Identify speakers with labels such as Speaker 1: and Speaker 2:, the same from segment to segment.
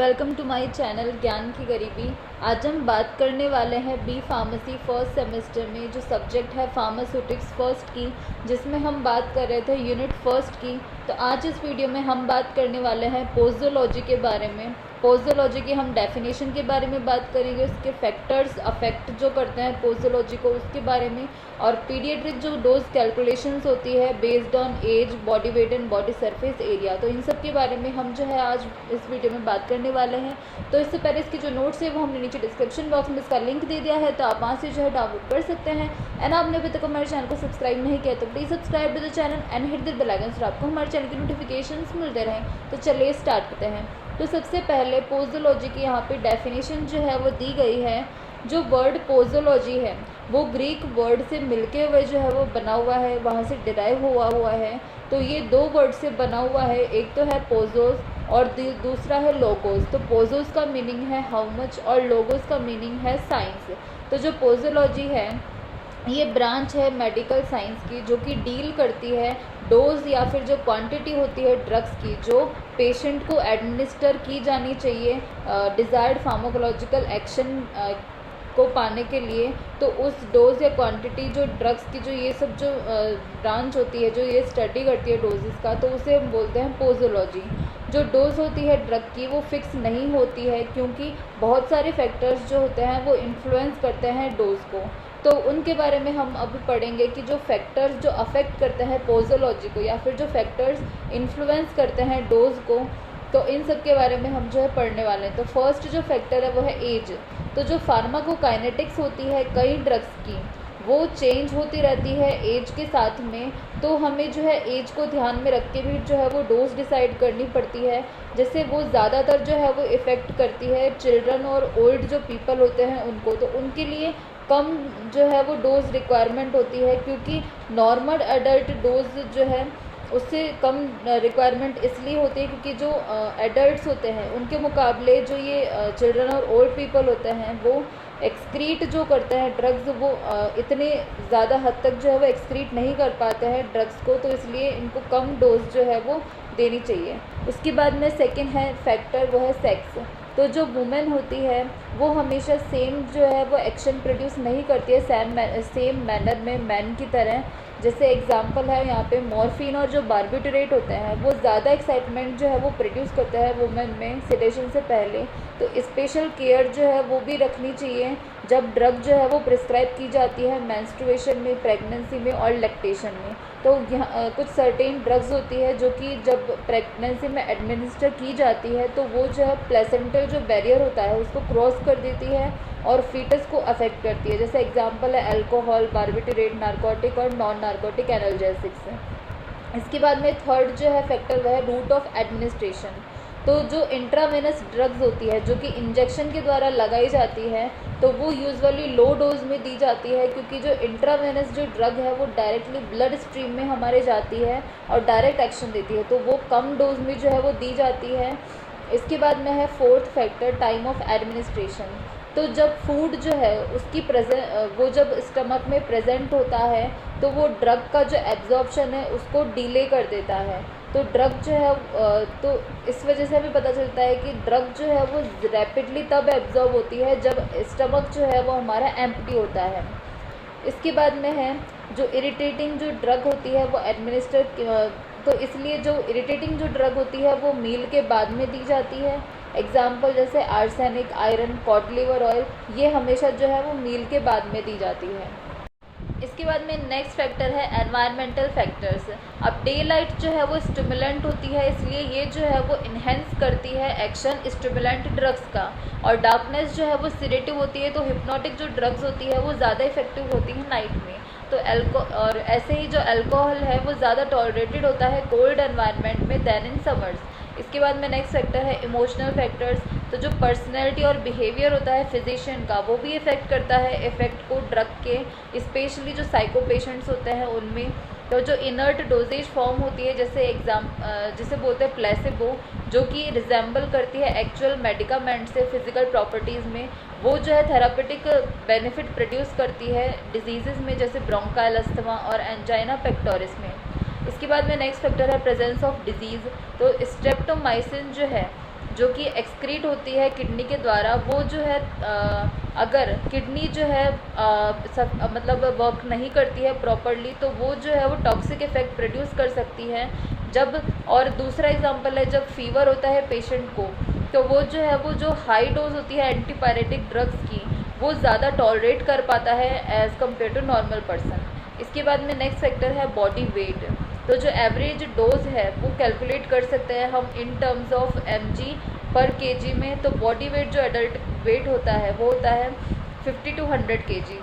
Speaker 1: Welcome to my channel ज्ञान की गरीबी। आज हम बात करने वाले हैं बी फार्मेसी फर्स्ट सेमेस्टर में जो सब्जेक्ट है फार्मास्यूटिक्स फर्स्ट की, जिसमें हम बात कर रहे थे यूनिट फर्स्ट की। तो आज इस वीडियो में हम बात करने वाले हैं पोस्टोलॉजी के बारे में। पोस्टोलॉजी की हम डेफिनेशन के बारे में बात करेंगे, उसके फैक्टर्स अफेक्ट जो करते हैं पोस्टोलॉजी को उसके बारे में, और पीडियाट्रिक जो डोज कैलकुलेशंस होती है based on age, body weight and body surface area, तो इन सब के बारे में हम जो है आज इस वीडियो में बात करने वाले हैं। तो इससे पहले इसकी जो नोट्स है वो हमने नीचे डिस्क्रिप्शन बॉक्स में इसका लिंक दे दिया है, तो आप वहाँ से जो है डाउनलोड कर सकते हैं। एंड आपने अभी तक हमारे चैनल को सब्सक्राइब नहीं किया तो please subscribe to the channel and hit the bell icon so आपको हमारे चैनल की नोटिफिकेशंस मिलते रहें। तो चलिए स्टार्ट करते हैं। तो सबसे पहले पोस्टोलॉजी की यहाँ पे डेफिनेशन जो है वो दी गई है। जो वर्ड पोस्टोलॉजी है वो ग्रीक वर्ड से मिलके हुए जो है वो बना हुआ है, वहाँ से डिराइव हुआ है। तो ये दो वर्ड से बना हुआ है, एक तो है पोजोस और दूसरा है लोगोस। तो पोजोस का मीनिंग है हाउ मच और लोगोस का मीनिंग है साइंस। तो जो पोस्टोलॉजी है ये ब्रांच है मेडिकल साइंस की जो कि डील करती है डोज या फिर जो क्वांटिटी होती है ड्रग्स की जो पेशेंट को एडमिनिस्टर की जानी चाहिए डिज़ायर्ड फार्माकोलॉजिकल एक्शन को पाने के लिए। तो उस डोज या क्वांटिटी जो ड्रग्स की जो ये सब जो ब्रांच होती है जो ये स्टडी करती है डोजेस का, तो उसे हम बोलते हैं पोस्टोलॉजी। जो डोज होती है ड्रग की वो फिक्स नहीं होती है क्योंकि बहुत सारे फैक्टर्स जो होते हैं वो इन्फ्लुएंस करते हैं डोज को। तो उनके बारे में हम अभी पढ़ेंगे कि जो फैक्टर्स जो अफेक्ट करते हैं पोस्टोलॉजी को या फिर जो फैक्टर्स इन्फ्लुएंस करते हैं डोज को, तो इन सब के बारे में हम जो है पढ़ने वाले हैं। तो फर्स्ट जो फैक्टर है वो है एज। तो जो फार्माकोकाइनेटिक्स होती है कई ड्रग्स की वो चेंज होती रहती है एज के साथ में, तो हमें जो है एज को ध्यान में रख के भी जो है वो डोज डिसाइड करनी पड़ती है। जैसे वो ज़्यादातर जो है वो इफ़ेक्ट करती है चिल्ड्रन और ओल्ड जो पीपल होते हैं उनको, तो उनके लिए कम जो है वो डोज रिक्वायरमेंट होती है क्योंकि नॉर्मल एडल्ट डोज जो है उससे कम रिक्वायरमेंट इसलिए होती है क्योंकि जो एडल्ट्स होते हैं उनके मुकाबले जो ये चिल्ड्रन और ओल्ड पीपल होते हैं वो एक्सक्रीट जो करते हैं ड्रग्स वो इतने ज़्यादा हद तक जो है वो एक्सक्रीट नहीं कर पाते हैं ड्रग्स को, तो इसलिए इनको कम डोज जो है वो देनी चाहिए। उसके बाद में सेकंड है फैक्टर वो है सेक्स। तो जो वुमेन होती है वो हमेशा सेम जो है वो एक्शन प्रोड्यूस नहीं करती है सेम मैनर में मैन की तरह। जैसे एग्जांपल है यहाँ पे मॉर्फिन और जो बार्बिटरेट होते हैं वो ज़्यादा एक्साइटमेंट जो है वो प्रोड्यूस करते हैं वुमेन में सेडेशन से पहले। तो स्पेशल केयर जो है वो भी रखनी चाहिए जब ड्रग जो है वो प्रिस्क्राइब की जाती है मेंस्ट्रुएशन में, प्रेगनेंसी में और लैक्टेशन में। तो यहाँ कुछ सर्टेन ड्रग्स होती है जो कि जब प्रेगनेंसी में एडमिनिस्टर की जाती है तो वो जो है प्लेसेंटल जो बैरियर होता है उसको क्रॉस कर देती है और फीटस को अफेक्ट करती है। जैसे एग्जांपल है अल्कोहल, बार्बिटरेट, नारकोटिक और नॉन नारकोटिक एनाल्जेसिक्स। इसके बाद में थर्ड जो है फैक्टर वह है रूट ऑफ एडमिनिस्ट्रेशन। तो जो इंट्रावेनस ड्रग्स होती है जो कि इंजेक्शन के द्वारा लगाई जाती है तो वो यूजुअली लो डोज में दी जाती है क्योंकि जो इंट्रावेनस जो ड्रग है वो डायरेक्टली ब्लड स्ट्रीम में हमारे जाती है और डायरेक्ट एक्शन देती है, तो वो कम डोज में जो है वो दी जाती है। इसके बाद में है fourth factor time of administration. तो जब फूड जो है उसकी वो जब स्टमक में प्रेजेंट होता है तो वो ड्रग का जो एब्जॉर्प्शन है उसको डिले कर देता है। तो ड्रग जो है तो इस वजह से हमें पता चलता है कि ड्रग जो है वो रैपिडली तब एब्जॉर्ब होती है जब स्टमक जो है वो हमारा एम्प्टी होता है। इसके बाद में है जो इरिटेटिंग जो ड्रग होती है वो एडमिनिस्टर, तो इसलिए जो इरिटेटिंग जो ड्रग होती है वो मील के बाद में दी जाती है। एग्जाम्पल जैसे arsenic, iron, cod liver oil, ये हमेशा जो है वो मील के बाद में दी जाती है। इसके बाद में नेक्स्ट फैक्टर है एनवायरमेंटल फैक्टर्स। अब डे लाइट जो है वो स्टिमुलेंट होती है इसलिए ये जो है वो इन्हेंस करती है एक्शन स्टिमुलेंट ड्रग्स का, और डार्कनेस जो है वो सिडेटिव होती है। तो हिप्नोटिक जो ड्रग्स होती है वो ज़्यादा इफेक्टिव होती है नाइट में। तो और ऐसे ही जो अल्कोहल है वो ज़्यादा टॉलरेटेड होता है कोल्ड एनवायरनमेंट में दैन इन समर्स। इसके बाद में नेक्स्ट फैक्टर है इमोशनल फैक्टर्स। तो जो पर्सनैलिटी और बिहेवियर होता है फिजिशियन का वो भी इफ़ेक्ट करता है इफ़ेक्ट को ड्रग के, स्पेशली जो साइको पेशेंट्स होते हैं उनमें। तो जो इनर्ट डोजेज फॉर्म होती है जिसे बोलते हैं प्लेसिबो, जो कि रिजेंबल करती है एक्चुअल मेडिकामेंट से फिजिकल प्रॉपर्टीज़ में, वो जो है थेरापेटिक बेनिफिट प्रोड्यूस करती है डिजीज़ में जैसे ब्रोंकाइल अस्थमा और एंजाइना पेक्टोरिस में। इसके बाद में नेक्स्ट फैक्टर है प्रेजेंस ऑफ डिजीज़। तो स्ट्रेप्टोमाइसिन जो है जो कि एक्सक्रीट होती है किडनी के द्वारा, वो जो है अगर किडनी जो है मतलब वर्क नहीं करती है प्रॉपरली, तो वो जो है वो टॉक्सिक इफेक्ट प्रोड्यूस कर सकती है। जब और दूसरा एग्जांपल है, जब फीवर होता है पेशेंट को, तो वो जो है वो जो हाई डोज होती है एंटीपायरेटिक ड्रग्स की, वो ज़्यादा टॉलरेट कर पाता है as compared to normal person. इसके बाद में नेक्स्ट फैक्टर है बॉडी वेट। तो जो एवरेज डोज है वो कैलकुलेट कर सकते हैं हम इन टर्म्स ऑफ mg/kg में। तो बॉडी वेट जो एडल्ट वेट होता है वो होता है 50 to 100 kg।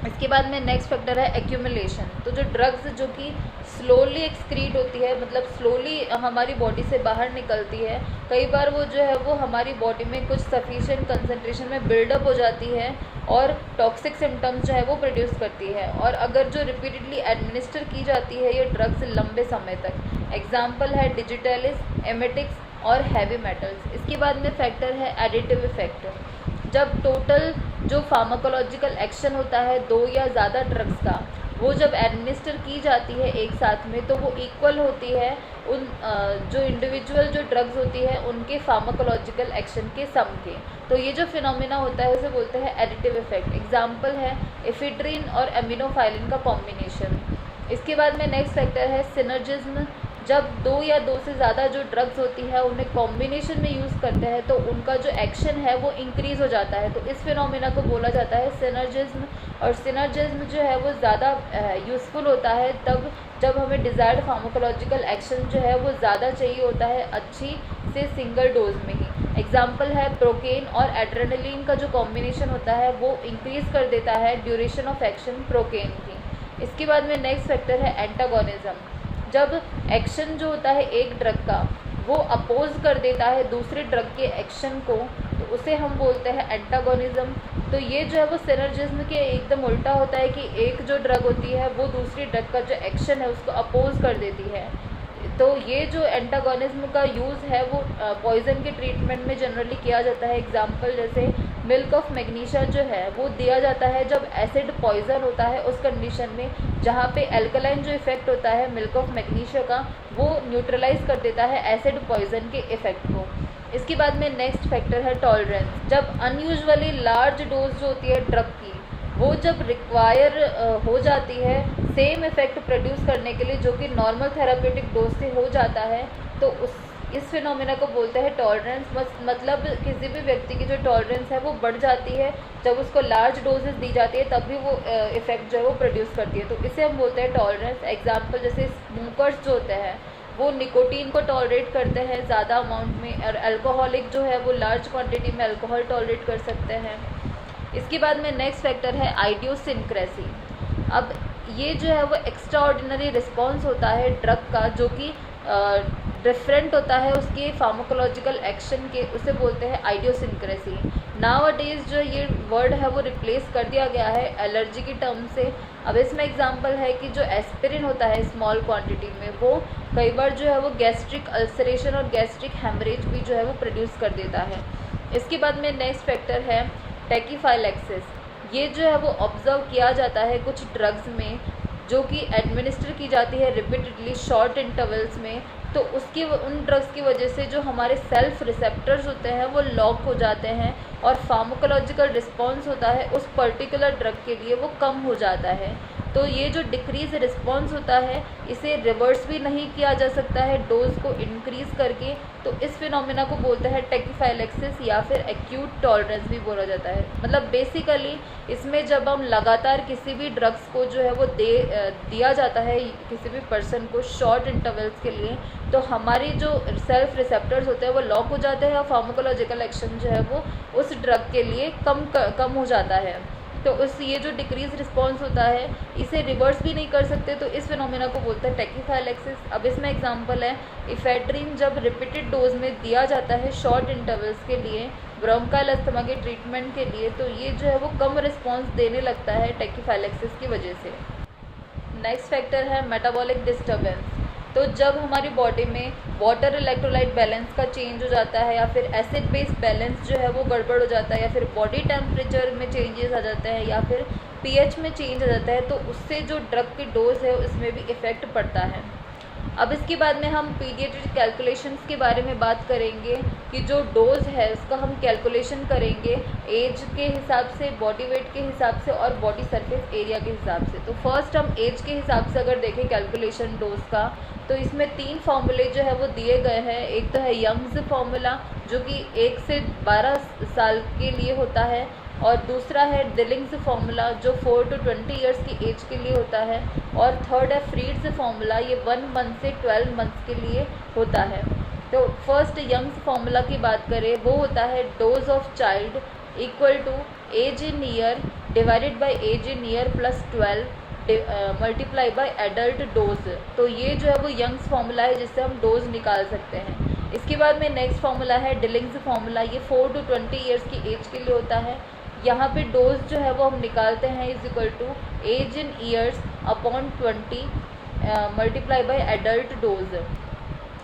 Speaker 1: इसके बाद में नेक्स्ट फैक्टर है एक्यूमुलेशन। तो जो ड्रग्स जो कि स्लोली एक्सक्रीट होती है, मतलब स्लोली हमारी बॉडी से बाहर निकलती है, कई बार वो जो है वो हमारी बॉडी में कुछ सफिशिएंट कंसंट्रेशन में बिल्डअप हो जाती है और टॉक्सिक सिम्टम्स जो है वो प्रोड्यूस करती है। और अगर जो रिपीटेडली एडमिनिस्टर की जाती है ये ड्रग्स लंबे समय तक, एग्जाम्पल है डिजिटलिस, एमेटिक्स और हैवी मेटल्स। इसके बाद में फैक्टर है एडिटिव इफेक्ट। जब टोटल जो फार्माकोलॉजिकल एक्शन होता है दो या ज़्यादा ड्रग्स का, वो जब एडमिनिस्टर की जाती है एक साथ में, तो वो इक्वल होती है उन जो इंडिविजुअल जो ड्रग्स होती है उनके फार्माकोलॉजिकल एक्शन के सम के। तो ये जो फिनोमेना होता है उसे बोलते हैं एडिटिव इफेक्ट। एग्जाम्पल है एफिड्रिन और एमिनोफाइलिन का कॉम्बिनेशन। इसके बाद में नेक्स्ट फैक्टर है सिनर्जिज्म। जब दो या दो से ज़्यादा जो ड्रग्स होती है उन्हें कॉम्बिनेशन में यूज़ करते हैं तो उनका जो एक्शन है वो इंक्रीज़ हो जाता है, तो इस फिनोमेना को बोला जाता है सिनर्जिज्म। और सिनर्जिज्म जो है वो ज़्यादा यूज़फुल होता है तब जब हमें डिज़ायर्ड फार्माकोलॉजिकल एक्शन जो है वो ज़्यादा चाहिए होता है अच्छी से सिंगल डोज में ही। एग्जाम्पल है प्रोकेन और एड्रेनलिन का जो कॉम्बिनेशन होता है वो इंक्रीज़ कर देता है ड्यूरेशन ऑफ एक्शन प्रोकेन की। इसके बाद में नेक्स्ट फैक्टर है एंटागोनिज्म। जब एक्शन जो होता है एक ड्रग का वो अपोज कर देता है दूसरे ड्रग के एक्शन को, तो उसे हम बोलते हैं एंटागोनिज्म। तो ये जो है वो सिनर्जिज्म के एकदम उल्टा होता है कि एक जो ड्रग होती है वो दूसरी ड्रग का जो एक्शन है उसको अपोज कर देती है। तो ये जो एंटागोनिज्म का यूज़ है वो पॉइजन के ट्रीटमेंट में जनरली किया जाता है। एग्जाम्पल जैसे मिल्क ऑफ मैग्नीशिया जो है वो दिया जाता है जब एसिड पॉइजन होता है उस कंडीशन में, जहाँ पे एल्कलाइन जो इफेक्ट होता है मिल्क ऑफ मैग्नीशिया का वो न्यूट्रलाइज कर देता है एसिड पॉइजन के इफेक्ट को। इसके बाद में नेक्स्ट फैक्टर है टॉलरेंस। जब अनयूजुअली लार्ज डोज जो होती है ड्रग की वो जब रिक्वायर हो जाती है सेम इफेक्ट प्रोड्यूस करने के लिए जो कि नॉर्मल थेरापेटिक डोज से हो जाता है, तो इस फिनोमेना को बोलते हैं टॉलरेंस। मतलब किसी भी व्यक्ति की जो टॉलरेंस है वो बढ़ जाती है जब उसको लार्ज डोजेस दी जाती है, तब भी वो इफेक्ट जो है वो प्रोड्यूस करती है, तो इसे हम बोलते हैं टॉलरेंस। एग्जाम्पल जैसे स्मोकर्स जो होते हैं वो निकोटीन को टॉलरेट करते हैं ज़्यादा अमाउंट में, और अल्कोहलिक जो है वो लार्ज क्वांटिटी में अल्कोहल टॉलरेट कर सकते हैं। इसके बाद में नेक्स्ट फैक्टर है आइडियोसिनक्रेसी। अब ये जो है वो एक्स्ट्रा ऑर्डिनरी रिस्पॉन्स होता है ड्रग का जो कि डिफरेंट होता है उसके फार्माकोलॉजिकल एक्शन के, उसे बोलते हैं आइडियोसिनक्रेसी। नाउअडेज जो ये वर्ड है वो रिप्लेस कर दिया गया है एलर्जी की टर्म से। अब इसमें एग्जांपल है कि जो एस्पिरिन होता है स्मॉल क्वांटिटी में वो कई बार जो है वो गैस्ट्रिक अल्सरेशन और गैस्ट्रिक हेमरेज भी जो है वो प्रोड्यूस कर देता है। इसके बाद में नेक्स्ट फैक्टर है टैकीफाइलैक्सिस। ये जो है वो ऑब्जर्व किया जाता है कुछ ड्रग्स में जो कि एडमिनिस्टर की जाती है रिपीटेडली शॉर्ट इंटरवल्स में, तो उसकी उन ड्रग्स की वजह से जो हमारे सेल्फ रिसेप्टर्स होते हैं वो लॉक हो जाते हैं और फार्माकोलॉजिकल रिस्पॉन्स होता है उस पर्टिकुलर ड्रग के लिए वो कम हो जाता है। तो ये जो डिक्रीज रिस्पॉन्स होता है इसे रिवर्स भी नहीं किया जा सकता है डोज को इंक्रीज़ करके, तो इस फिनोमेना को बोलते हैं टैकीफाइलैक्सिस या फिर एक्यूट टॉलरेंस भी बोला जाता है। मतलब बेसिकली इसमें जब हम लगातार किसी भी ड्रग्स को जो है वो दिया जाता है किसी भी पर्सन को शॉर्ट इंटरवल्स के लिए, तो हमारी जो सेल्फ रिसेप्टर्स होते हैं वो लॉक हो जाते हैं और फार्माकोलॉजिकल एक्शन जो है वो उस ड्रग के लिए कम हो जाता है। तो ये जो डिक्रीज रिस्पॉन्स होता है इसे रिवर्स भी नहीं कर सकते, तो इस फिनोमेना को बोलते हैं टैकीफाइलैक्सिस। अब इसमें एग्जांपल है इफेड्रिन जब रिपीटेड डोज में दिया जाता है शॉर्ट इंटरवल्स के लिए ब्रोंकाइल अस्थमा के ट्रीटमेंट के लिए, तो ये जो है वो कम रिस्पॉन्स देने लगता है टैकीफाइलैक्सिस की वजह से। नेक्स्ट फैक्टर है मेटाबॉलिक डिस्टर्बेंस। तो जब हमारी बॉडी में वाटर इलेक्ट्रोलाइट बैलेंस का चेंज हो जाता है या फिर एसिड बेस बैलेंस जो है वो गड़बड़ हो जाता है या फिर बॉडी टेम्परेचर में चेंजेस आ जाते हैं या फिर पीएच में चेंज आ जाता है, तो उससे जो ड्रग की डोज है उसमें भी इफ़ेक्ट पड़ता है। अब इसके बाद में हम पीडियाट्रिक कैलकुलेशंस के बारे में बात करेंगे कि जो डोज है उसका हम कैलकुलेशन करेंगे एज के हिसाब से, बॉडी वेट के हिसाब से और बॉडी सरफेस एरिया के हिसाब से। तो फर्स्ट हम एज के हिसाब से अगर देखें कैलकुलेशन डोज का, तो इसमें 3 फॉर्मूले जो है वो दिए गए हैं। एक तो है यंग्स फार्मूला जो कि 1 से 12 साल के लिए होता है, और दूसरा है डिलिंग्स फार्मूला जो 4 to 20 ईयर्स की एज के लिए होता है, और थर्ड है फ्रीड्स फार्मूला, ये 1 मंथ से 12 मंथ्स के लिए होता है। तो फर्स्ट यंग्स फार्मूला की बात करें, वो होता है dose of child equal to age in year divided by age in year plus 12 multiply by adult dose. तो ये जो है वो यंग्स फार्मूला है जिससे हम डोज निकाल सकते हैं। इसके बाद में नेक्स्ट फार्मूला है डिलिंग्स फार्मूला, ये 4 to 20 ईयर्स की एज के लिए होता है। यहाँ पे डोज जो है वो हम निकालते हैं is equal to age in years upon 20 multiply by adult dose.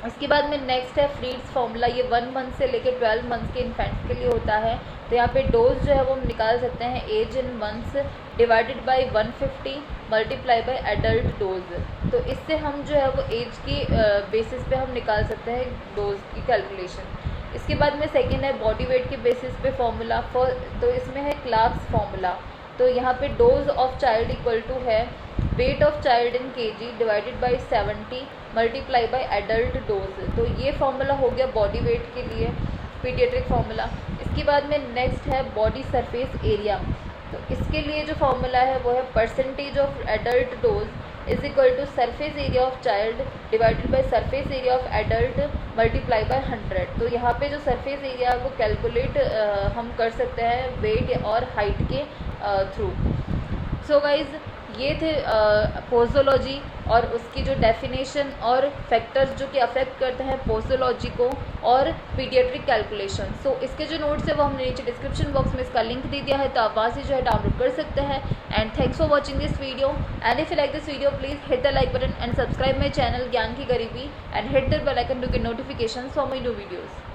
Speaker 1: इसके बाद में नेक्स्ट है फ्रीड्स फार्मूला, ये 1 मंथ से लेकर 12 मंथ्स के इन्फेंट्स के लिए होता है। तो यहाँ पे डोज जो है वो हम निकाल सकते हैं age in months divided by 150 multiply by adult dose. तो इससे हम जो है वो एज की बेसिस पे हम निकाल सकते हैं डोज की कैलकुलेशन। इसके बाद में सेकेंड है बॉडी वेट के बेसिस पे फॉर्मूला, तो इसमें है क्लार्क्स फार्मूला। तो यहाँ पे dose of child equal to है weight of child in kg divided by 70 multiply by adult dose. तो ये फार्मूला हो गया बॉडी वेट के लिए पीडियाट्रिक फार्मूला। इसके बाद में नेक्स्ट है बॉडी सरफेस एरिया। तो इसके लिए जो फार्मूला है वो है percentage of adult dose is equal to surface area of child divided by surface area of adult multiply by 100। तो यहाँ पे जो सरफेस एरिया है वो कैलकुलेट हम कर सकते हैं वेट और हाइट के थ्रू। सो गाइज ये थे पोजोलॉजी और उसकी जो डेफिनेशन और फैक्टर्स जो कि अफेक्ट करते हैं पोजोलॉजी को और पीडियाट्रिक कैलकुलेशन। सो इसके जो नोट्स है वो हमने नीचे डिस्क्रिप्शन बॉक्स में इसका लिंक दे दिया है, तो आप वहाँ से जो है डाउनलोड कर सकते हैं। And thanks for watching this video, and if you like this video please hit the like button and subscribe my channel ज्ञान की गरीबी and hit the bell icon to get notification for my new videos.